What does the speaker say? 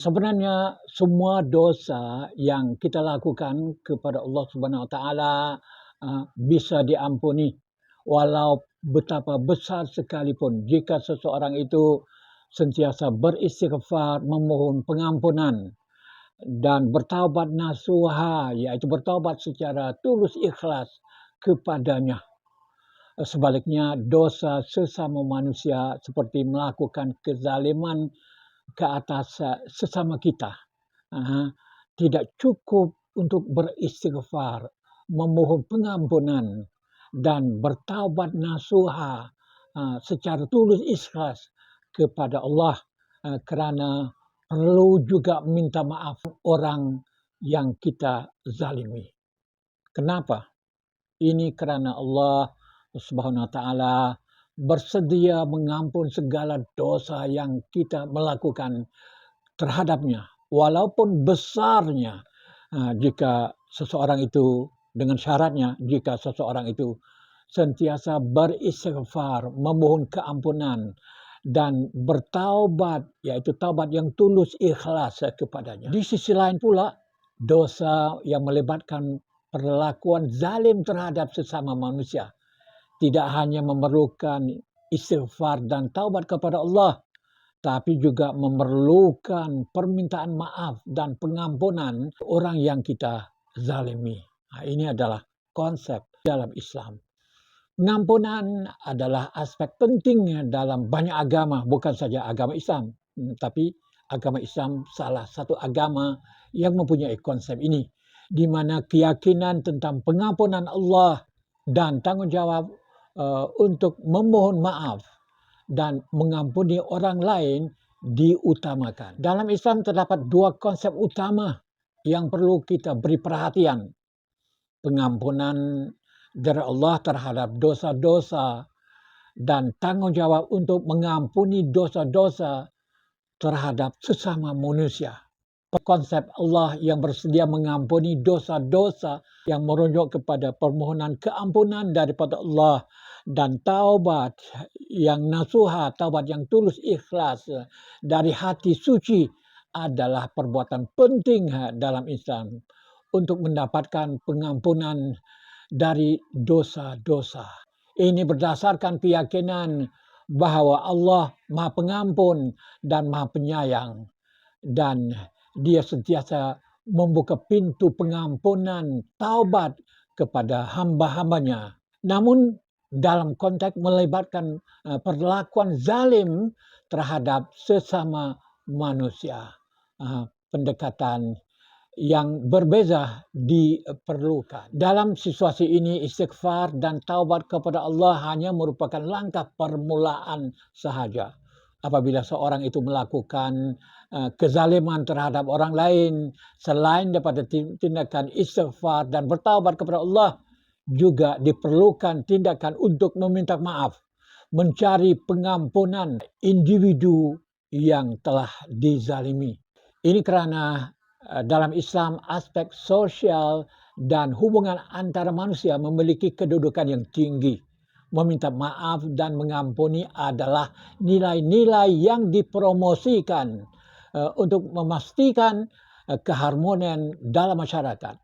Sebenarnya semua dosa yang kita lakukan kepada Allah Subhanahu Wa Taala bisa diampuni, walau betapa besar sekalipun jika seseorang itu sentiasa beristighfar, memohon pengampunan dan bertaubat nasuha, yaitu bertaubat secara tulus ikhlas kepadanya. Sebaliknya dosa sesama manusia seperti melakukan kezaliman ke atas sesama kita, tidak cukup untuk beristighfar, memohon pengampunan dan bertaubat nasuha secara tulus ikhlas kepada Allah, kerana perlu juga minta maaf orang yang kita zalimi. Kenapa? Ini kerana Allah Subhanahu Wa Taala bersedia mengampun segala dosa yang kita melakukan terhadapnya, walaupun besarnya, jika seseorang itu dengan syaratnya, jika seseorang itu sentiasa beristighfar, memohon keampunan dan bertaubat, yaitu taubat yang tulus ikhlas kepadanya. Di sisi lain pula, dosa yang melibatkan perlakuan zalim terhadap sesama manusia tidak hanya memerlukan istighfar dan taubat kepada Allah, tapi juga memerlukan permintaan maaf dan pengampunan orang yang kita zalimi. Ini adalah konsep dalam Islam. Pengampunan adalah aspek penting dalam banyak agama, bukan saja agama Islam, tapi agama Islam salah satu agama yang mempunyai konsep ini, di mana keyakinan tentang pengampunan Allah dan tanggungjawab untuk memohon maaf dan mengampuni orang lain diutamakan. Dalam Islam terdapat dua konsep utama yang perlu kita beri perhatian. Pengampunan dari Allah terhadap dosa-dosa dan tanggung jawab untuk mengampuni dosa-dosa terhadap sesama manusia. Konsep Allah yang bersedia mengampuni dosa-dosa yang merujuk kepada permohonan keampunan daripada Allah dan taubat yang nasuha, taubat yang tulus ikhlas dari hati suci adalah perbuatan penting dalam Islam untuk mendapatkan pengampunan dari dosa-dosa. Ini berdasarkan keyakinan bahawa Allah Maha Pengampun dan Maha Penyayang, dan Dia sentiasa membuka pintu pengampunan taubat kepada hamba-hambanya. Namun dalam konteks melibatkan perlakuan zalim terhadap sesama manusia, pendekatan yang berbeza diperlukan. Dalam situasi ini, istighfar dan taubat kepada Allah hanya merupakan langkah permulaan sahaja. Apabila seorang itu melakukan kezaliman terhadap orang lain, selain daripada tindakan istighfar dan bertaubat kepada Allah, juga diperlukan tindakan untuk meminta maaf, mencari pengampunan individu yang telah dizalimi. Ini kerana dalam Islam aspek sosial dan hubungan antara manusia memiliki kedudukan yang tinggi. Meminta maaf dan mengampuni adalah nilai-nilai yang dipromosikan untuk memastikan keharmonian dalam masyarakat.